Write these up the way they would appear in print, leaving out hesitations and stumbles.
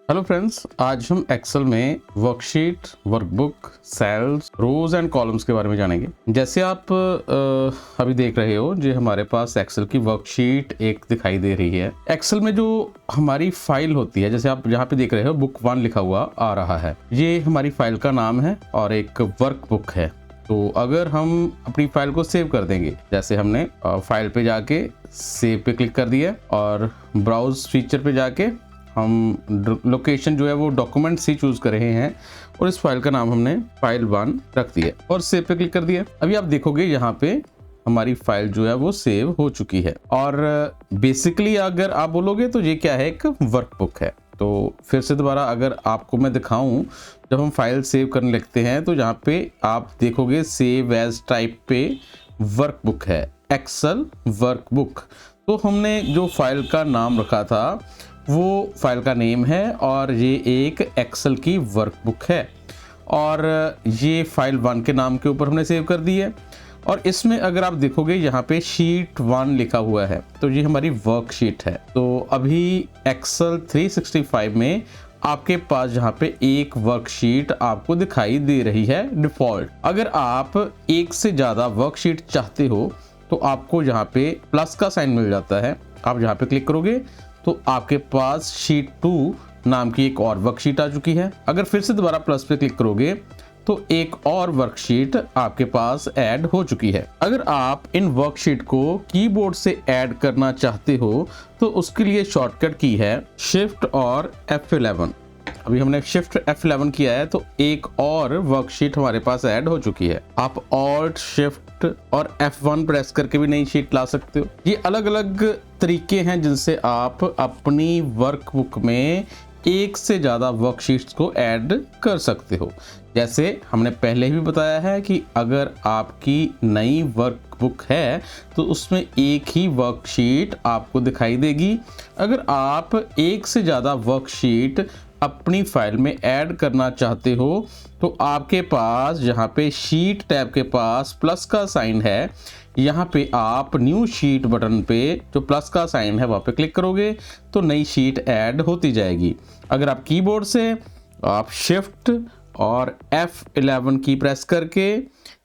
Hello friends, आज हम Excel में worksheet, workbook, cells, rows and columns के बारे में जानेंगे। जैसे आप अभी देख रहे हो, जो हमारे पास एक्सेल की वर्कशीट एक दिखाई दे रही है। एक्सेल में जो हमारी फाइल होती है, जैसे आप यहाँ पे देख रहे हो बुक 1 लिखा हुआ आ रहा है, ये हमारी फाइल का नाम है और एक वर्कबुक है। तो अगर हम अपनी फाइल को सेव कर देंगे, जैसे हमने फाइल पे जाके सेव पे क्लिक कर दिया और ब्राउज फीचर पे जाके हम लोकेशन जो है वो डॉक्यूमेंट सी चूज कर रहे हैं और इस फाइल का नाम हमने फाइल 1 रख दिया और सेव पे क्लिक कर दिया। अभी आप देखोगे यहाँ पे हमारी फाइल जो है वो सेव हो चुकी है। और बेसिकली अगर आप बोलोगे तो ये क्या है, एक वर्कबुक है। तो फिर से दोबारा अगर आपको मैं दिखाऊं, जब हम फाइल सेव करने लगते हैं तो यहाँ पे आप देखोगे सेव एज टाइप पे वर्कबुक है, एक्सेल वर्कबुक। तो हमने जो फाइल का नाम रखा था वो फाइल का नेम है और ये एक एक्सेल की वर्कबुक है और ये फाइल 1 के नाम के ऊपर हमने सेव कर दी है। और इसमें अगर आप देखोगे यहाँ पे शीट 1 लिखा हुआ है, तो ये हमारी वर्कशीट है। तो अभी एक्सेल 365 में आपके पास यहाँ पे एक वर्कशीट आपको दिखाई दे रही है डिफॉल्ट। अगर आप एक से ज़्यादा वर्कशीट चाहते हो तो आपको यहाँ पे प्लस का साइन मिल जाता है। आप यहाँ पे क्लिक करोगे तो आपके पास शीट 2 नाम की एक और वर्कशीट आ चुकी है। अगर फिर से दोबारा प्लस पे क्लिक करोगे तो एक और वर्कशीट आपके पास ऐड हो चुकी है। अगर आप इन वर्कशीट को कीबोर्ड से ऐड करना चाहते हो तो उसके लिए शॉर्टकट की है शिफ्ट और F11। अभी हमने शिफ्ट F11 किया है तो एक और वर्कशीट हमारे पास ऐड हो चुकी है। आप ऑल्ट शिफ्ट और F1 प्रेस करके भी नई शीट ला सकते हो। ये अलग अलग तरीके हैं जिनसे आप अपनी वर्कबुक में एक से ज़्यादा वर्कशीट्स को ऐड कर सकते हो। जैसे हमने पहले भी बताया है कि अगर आपकी नई वर्कबुक है तो उसमें एक ही वर्कशीट आपको दिखाई देगी। अगर आप एक से ज़्यादा वर्कशीट अपनी फाइल में ऐड करना चाहते हो तो आपके पास यहाँ पे शीट टैब के पास प्लस का साइन है, यहाँ पे आप न्यू शीट बटन पे जो प्लस का साइन है वहाँ पे क्लिक करोगे तो नई शीट ऐड होती जाएगी। अगर आप कीबोर्ड से आप शिफ्ट और F11 की प्रेस करके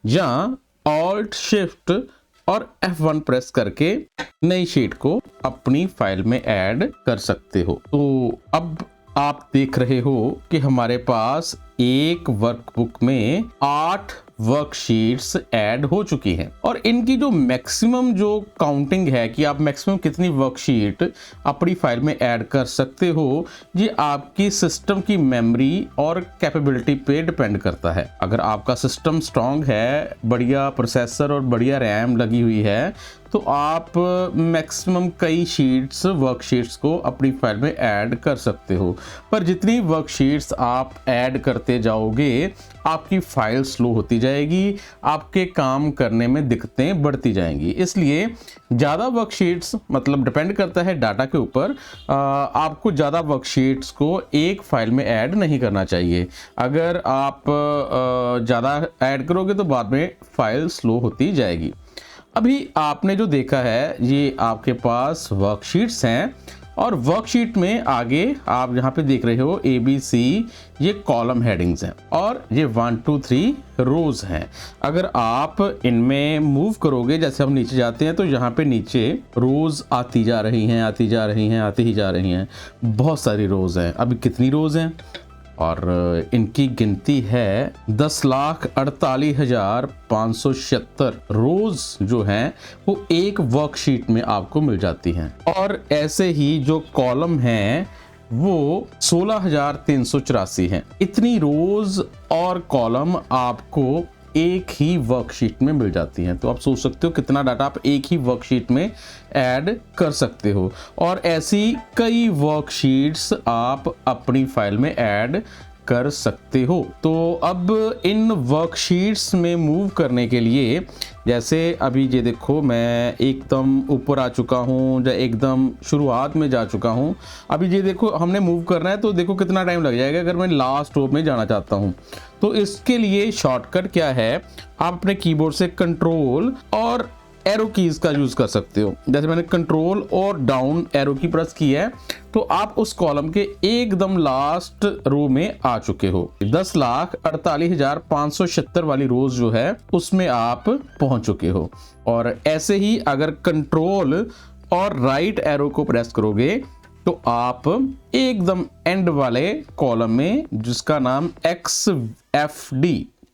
या ऑल्ट शिफ्ट और F1 प्रेस करके नई शीट को अपनी फाइल में ऐड कर सकते हो। तो अब आप देख रहे हो कि हमारे पास एक वर्कबुक में 8 वर्कशीट्स ऐड हो चुकी हैं और इनकी जो मैक्सिमम जो काउंटिंग है कि आप मैक्सिमम कितनी वर्कशीट अपनी फाइल में ऐड कर सकते हो, ये आपकी सिस्टम की मेमोरी और कैपेबिलिटी पे डिपेंड करता है। अगर आपका सिस्टम स्ट्रांग है, बढ़िया प्रोसेसर और बढ़िया रैम लगी हुई है, तो आप मैक्सिमम कई वर्कशीट्स को अपनी फाइल में ऐड कर सकते हो। पर जितनी वर्कशीट्स आप ऐड करते जाओगे आपकी फाइल स्लो होती जाएगी, आपके काम करने में दिक्कतें बढ़ती जाएंगी। इसलिए ज़्यादा वर्कशीट्स मतलब डिपेंड करता है डाटा के ऊपर, आपको ज़्यादा वर्कशीट्स को एक फाइल में ऐड नहीं करना चाहिए। अगर आप ज़्यादा ऐड करोगे तो बाद में फाइल स्लो होती जाएगी। अभी आपने जो देखा है ये आपके पास वर्कशीट्स हैं और वर्कशीट में आगे आप यहाँ पे देख रहे हो ABC, ये कॉलम हेडिंग्स हैं और ये 1 2 3 रोज हैं। अगर आप इनमें मूव करोगे, जैसे हम नीचे जाते हैं तो यहाँ पे नीचे रोज आती जा रही हैं, आती जा रही हैं, आती ही जा रही हैं। बहुत सारी रोज हैं। अभी कितनी रोज हैं और इनकी गिनती है 10,48,576 रोज जो हैं वो एक वर्कशीट में आपको मिल जाती हैं। और ऐसे ही जो कॉलम हैं वो 16,384 हैं। इतनी रोज और कॉलम आपको एक ही वर्कशीट में मिल जाती हैं। तो आप सोच सकते हो कितना डाटा आप एक ही वर्कशीट में ऐड कर सकते हो और ऐसी कई वर्कशीट्स आप अपनी फाइल में ऐड कर सकते हो। तो अब इन वर्कशीट्स में मूव करने के लिए, जैसे अभी ये देखो मैं एकदम ऊपर आ चुका हूँ या एकदम शुरुआत में जा चुका हूँ। अभी ये देखो हमने मूव करना है तो देखो कितना टाइम लग जाएगा अगर मैं लास्ट रो में जाना चाहता हूँ। तो इसके लिए शॉर्टकट क्या है, आप अपने कीबोर्ड से कंट्रोल और एरो कीज का यूज कर सकते हो। जैसे मैंने कंट्रोल और डाउन एरो की प्रेस की है तो आप उस कॉलम के एकदम लास्ट रो में आ चुके हो। 10,48,576 वाली रोज जो है उसमें आप पहुंच चुके हो। और ऐसे ही अगर कंट्रोल और राइट एरो को प्रेस करोगे तो आप एकदम एंड वाले कॉलम में, जिसका नाम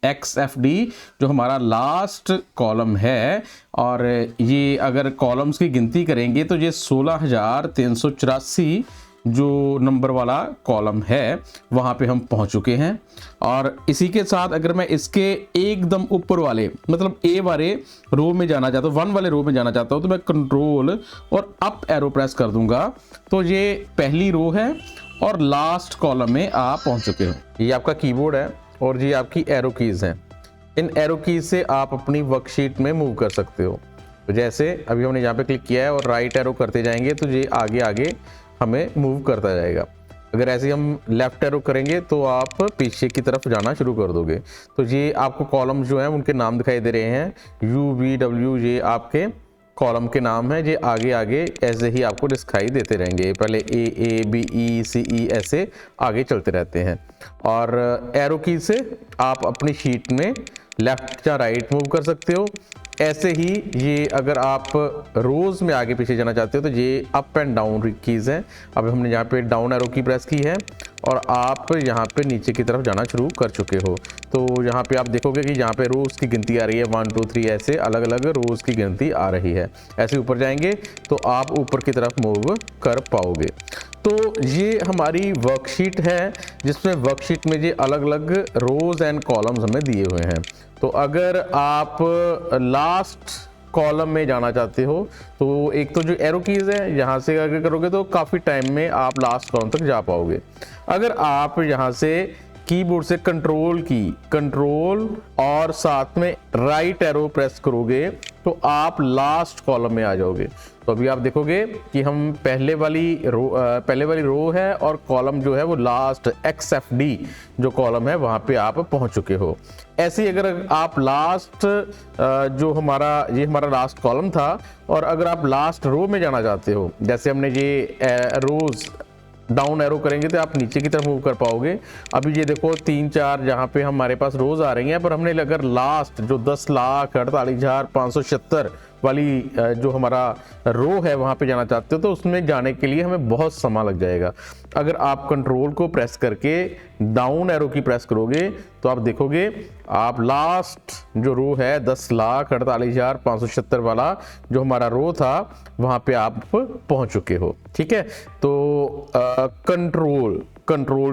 XFD जो हमारा लास्ट कॉलम है, और ये अगर कॉलम्स की गिनती करेंगे तो ये 16,384 जो नंबर वाला कॉलम है वहां पे हम पहुंच चुके हैं। और इसी के साथ अगर मैं इसके एकदम ऊपर वाले मतलब ए वाले रो में जाना चाहता हूँ, 1 वाले रो में जाना चाहता हूँ, तो मैं कंट्रोल और अप एरो प्रेस कर दूंगा तो ये पहली रो है और लास्ट कॉलम में आप पहुंच चुके हो। ये आपका कीबोर्ड है और ये आपकी एरो कीज हैं। इन एरो कीज से आप अपनी वर्कशीट में मूव कर सकते हो। तो जैसे अभी हमने यहाँ पे क्लिक किया है और राइट एरो करते जाएंगे तो ये आगे आगे हमें मूव करता जाएगा। अगर ऐसे ही हम लेफ्ट एरो करेंगे तो आप पीछे की तरफ जाना शुरू कर दोगे। तो ये आपको कॉलम जो हैं उनके नाम दिखाई दे रहे हैं, UVW, ये आपके कॉलम के नाम है। ये आगे आगे ऐसे ही आपको दिखाई देते रहेंगे, पहले A, B, E, C, E ऐसे आगे चलते रहते हैं। और एरो की से आप अपनी शीट में लेफ्ट या राइट मूव कर सकते हो। ऐसे ही ये अगर आप रोज में आगे पीछे जाना चाहते हो तो ये अप एंड डाउन कीज है। अब हमने यहाँ पे डाउन एरो की प्रेस की है और आप यहाँ पे नीचे की तरफ जाना शुरू कर चुके हो। तो यहाँ पे आप देखोगे कि यहाँ पे रोज की गिनती आ रही है, 1 2 3 ऐसे अलग अलग रोज की गिनती आ रही है। ऐसे ऊपर जाएंगे तो आप ऊपर की तरफ मूव कर पाओगे। तो ये हमारी वर्कशीट है जिसमें वर्कशीट में ये अलग अलग रोज एंड कॉलम्स हमें दिए हुए हैं। तो अगर आप लास्ट कॉलम में जाना चाहते हो तो एक तो जो एरो कीज है यहाँ से अगर करोगे तो काफ़ी टाइम में आप लास्ट कॉलम तक जा पाओगे। अगर आप यहाँ से कीबोर्ड से कंट्रोल और साथ में राइट एरो प्रेस करोगे तो आप लास्ट कॉलम में आ जाओगे। तो अभी आप देखोगे कि हम पहले वाली रो है और कॉलम जो है वो लास्ट XFD जो कॉलम है वहां पे आप पहुंच चुके हो। ऐसे ही अगर आप लास्ट जो ये हमारा लास्ट कॉलम था और अगर आप लास्ट रो में जाना चाहते हो, जैसे हमने ये रोज डाउन एरो करेंगे तो आप नीचे की तरफ मूव कर पाओगे। अभी ये देखो 3 4 जहाँ पे हमारे पास रोज आ रही हैं, पर हमने अगर लास्ट जो 10,48,576 वाली जो हमारा रो है वहाँ पे जाना चाहते हो तो उसमें जाने के लिए हमें बहुत समय लग जाएगा। अगर आप कंट्रोल को प्रेस करके डाउन एरो की प्रेस करोगे तो आप देखोगे आप लास्ट जो रो है 10,48,576 वाला जो हमारा रो था वहाँ पे आप पहुँच चुके हो। ठीक है, तो कंट्रोल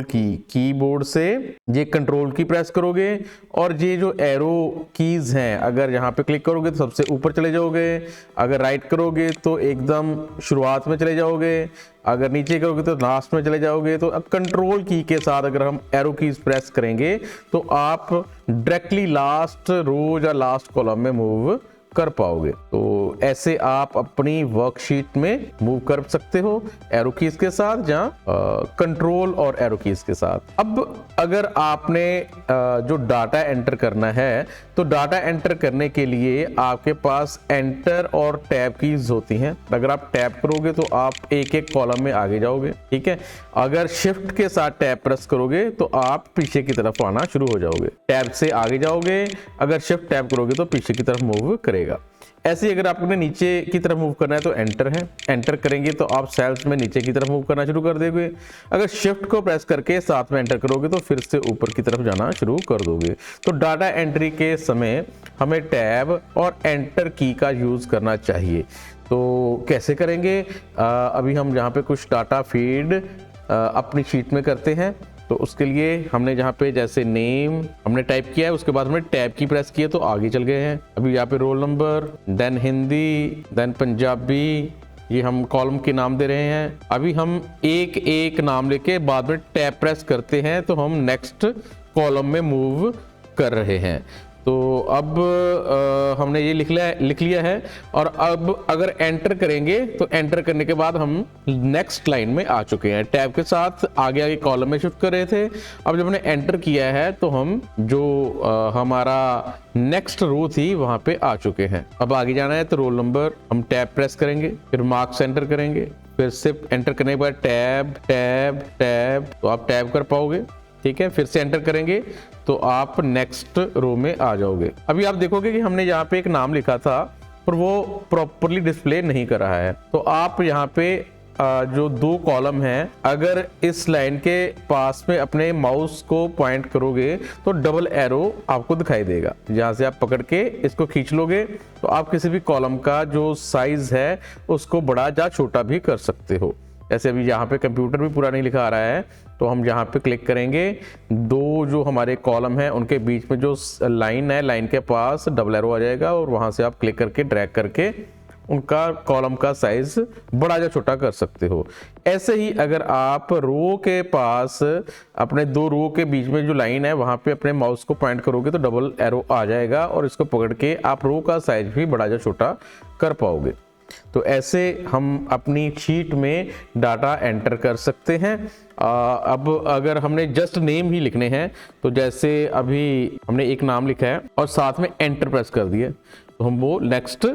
कीबोर्ड से ये कंट्रोल की प्रेस करोगे और ये जो एरो कीज हैं अगर यहाँ पे क्लिक करोगे तो सबसे ऊपर चले जाओगे, अगर राइट करोगे तो एकदम शुरुआत में चले जाओगे, अगर नीचे करोगे तो लास्ट में चले जाओगे। तो अब कंट्रोल की के साथ अगर हम एरो कीज प्रेस करेंगे तो आप डायरेक्टली लास्ट रो या लास्ट कॉलम में मूव कर पाओगे। तो ऐसे आप अपनी वर्कशीट में मूव कर सकते हो एरो कीज के साथ या कंट्रोल और एरो कीज के साथ। अब अगर आपने जो डाटा एंटर करना है तो डाटा एंटर करने के लिए आपके पास एंटर और टैब कीज होती हैं। अगर आप टैब करोगे तो आप एक एक कॉलम में आगे जाओगे। ठीक है, अगर शिफ्ट के साथ टैब प्रेस करोगे तो आप पीछे की तरफ आना शुरू हो जाओगे, टैब से आगे जाओगे। अगर शिफ्ट टैब करोगे तो पीछे की तरफ मूव करेगा। ऐसे ही अगर आपने नीचे की तरफ मूव करना है तो एंटर है, एंटर करेंगे तो आप सेल्स में नीचे की तरफ मूव करना शुरू कर दोगे। अगर शिफ्ट को प्रेस करके साथ में एंटर करोगे तो फिर से ऊपर की तरफ जाना शुरू कर दोगे। तो डाटा एंट्री के समय हमें टैब और एंटर की का यूज करना चाहिए। तो कैसे करेंगे, अभी हम यहाँ पे कुछ डाटा फीड अपनी शीट में करते हैं। तो उसके लिए हमने जहाँ पे जैसे नेम हमने टाइप किया है, उसके बाद हमने टैब की प्रेस की है तो आगे चल गए हैं। अभी यहाँ पे roll number, then Hindi, then Punjabi, ये हम कॉलम के नाम दे रहे हैं। अभी हम एक एक नाम लेके बाद में टैब प्रेस करते हैं तो हम नेक्स्ट कॉलम में मूव कर रहे हैं। तो अब हमने ये लिख लिया है, और अब अगर एंटर करेंगे तो एंटर करने के बाद हम नेक्स्ट लाइन में आ चुके हैं। टैब के साथ आगे आगे कॉलम में शिफ्ट कर रहे थे, अब जब हमने एंटर किया है तो हम जो हमारा नेक्स्ट रो थी वहां पे आ चुके हैं। अब आगे जाना है तो रोल नंबर, हम टैब प्रेस करेंगे, फिर मार्क्स एंटर करेंगे, फिर से एंटर करने के बाद टैब टैब टैब, तो आप टैब कर पाओगे, ठीक है। फिर से एंटर करेंगे तो आप नेक्स्ट रो में आ जाओगे। अभी आप देखोगे कि हमने यहाँ पे एक नाम लिखा था पर वो प्रॉपरली डिस्प्ले नहीं कर रहा है। तो आप यहाँ पे जो 2 कॉलम हैं, अगर इस लाइन के पास में अपने माउस को पॉइंट करोगे तो डबल एरो आपको दिखाई देगा। जहां से आप पकड़ के इसको खींच लोगे तो आप किसी भी कॉलम का जो साइज है उसको बड़ा या छोटा भी कर सकते हो। जैसे अभी यहाँ पे कंप्यूटर भी पूरा नहीं लिखा आ रहा है, तो हम यहाँ पे क्लिक करेंगे, 2 जो हमारे कॉलम है उनके बीच में जो लाइन है, लाइन के पास डबल एरो आ जाएगा और वहां से आप क्लिक करके ड्रैग करके उनका कॉलम का साइज बड़ा या छोटा कर सकते हो। ऐसे ही अगर आप रो के पास अपने 2 रो के बीच में जो लाइन है वहां पे अपने माउस को पॉइंट करोगे तो डबल एरो आ जाएगा और इसको पकड़ के आप रो का साइज भी बड़ा या छोटा कर पाओगे। तो ऐसे हम अपनी शीट में डाटा एंटर कर सकते हैं। अब अगर हमने जस्ट नेम ही लिखने हैं तो जैसे अभी हमने एक नाम लिखा है और साथ में एंटर प्रेस कर दिए तो हम वो नेक्स्ट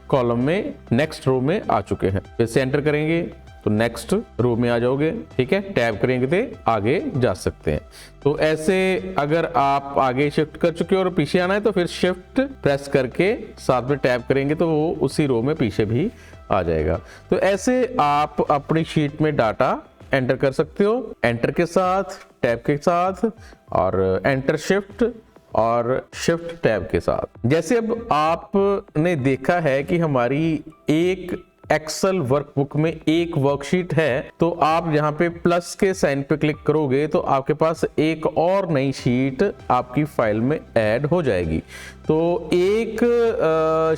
कॉलम में नेक्स्ट रो में आ चुके हैं। फिर से एंटर करेंगे तो नेक्स्ट रो में आ जाओगे, ठीक है। टैब करेंगे तो आगे जा सकते हैं। तो ऐसे अगर आप आगे शिफ्ट कर चुके हो और पीछे आना है तो फिर शिफ्ट प्रेस करके साथ में टैब करेंगे तो वो उसी रो में पीछे भी आ जाएगा। तो ऐसे आप अपनी शीट में डाटा एंटर कर सकते हो, एंटर के साथ, टैब के साथ, और एंटर शिफ्ट और शिफ्ट टैब के साथ। जैसे अब आपने देखा है कि हमारी एक एक्सेल वर्कबुक में एक वर्कशीट है, तो आप यहाँ पे प्लस के साइन पे क्लिक करोगे तो आपके पास एक और नई शीट आपकी फाइल में ऐड हो जाएगी। तो एक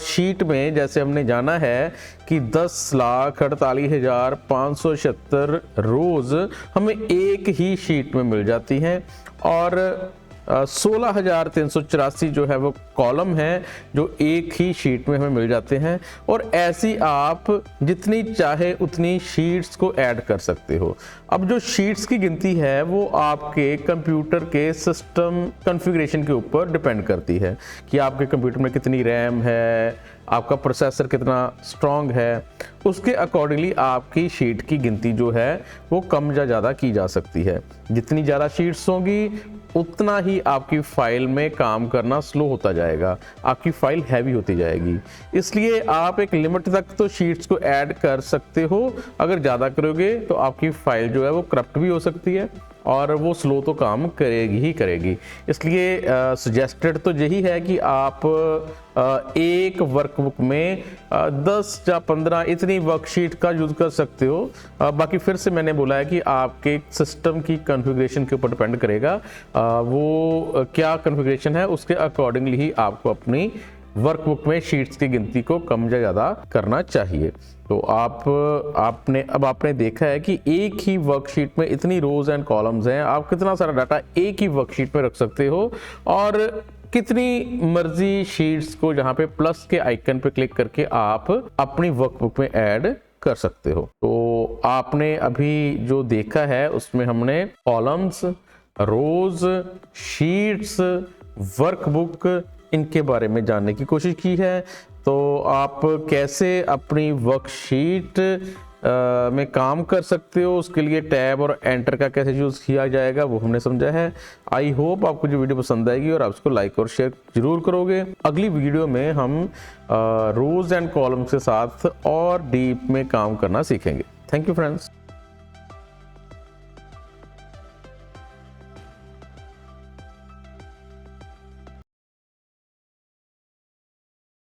शीट में जैसे हमने जाना है कि 10,48,576 रोज हमें एक ही शीट में मिल जाती हैं और 16,384 जो है वो कॉलम है जो एक ही शीट में हमें मिल जाते हैं। और ऐसी आप जितनी चाहे उतनी शीट्स को ऐड कर सकते हो। अब जो शीट्स की गिनती है वो आपके कंप्यूटर के सिस्टम कॉन्फ़िगरेशन के ऊपर डिपेंड करती है कि आपके कंप्यूटर में कितनी रैम है, आपका प्रोसेसर कितना स्ट्रॉन्ग है, उसके अकॉर्डिंगली आपकी शीट की गिनती जो है वो कम या ज़्यादा की जा सकती है। जितनी ज़्यादा शीट्स होंगी उतना ही आपकी फाइल में काम करना स्लो होता जाएगा, आपकी फाइल हैवी होती जाएगी। इसलिए आप एक लिमिट तक तो शीट्स को ऐड कर सकते हो। अगर ज़्यादा करोगे तो आपकी फाइल जो है वो करप्ट भी हो सकती है और वो स्लो तो काम करेगी ही करेगी। इसलिए सजेस्टेड तो यही है कि आप एक वर्कबुक में 10 या 15 इतनी वर्कशीट का यूज़ कर सकते हो। बाकी फिर से मैंने बोला है कि आपके सिस्टम की कॉन्फ़िगरेशन के ऊपर डिपेंड करेगा, वो क्या कॉन्फ़िगरेशन है उसके अकॉर्डिंगली ही आपको अपनी वर्कबुक में शीट्स की गिनती को कम या ज़्यादा करना चाहिए। तो आपने देखा है कि एक ही वर्कशीट में इतनी रोज एंड कॉलम्स हैं, आप कितना सारा डाटा एक ही वर्कशीट में रख सकते हो और कितनी मर्जी शीट्स को जहाँ पे प्लस के आइकन पे क्लिक करके आप अपनी वर्कबुक में ऐड कर सकते हो। तो आपने अभी जो देखा है उसमें हमने कॉलम्स, रोज, शीट्स, वर्कबुक इनके बारे में जानने की कोशिश की है। तो आप कैसे अपनी वर्कशीट में काम कर सकते हो उसके लिए टैब और एंटर का कैसे यूज़ किया जाएगा वो हमने समझा है। आई होप आपको जो वीडियो पसंद आएगी और आप उसको लाइक और शेयर जरूर करोगे। अगली वीडियो में हम रोज एंड कॉलम्स के साथ और डीप में काम करना सीखेंगे। Thank you friends.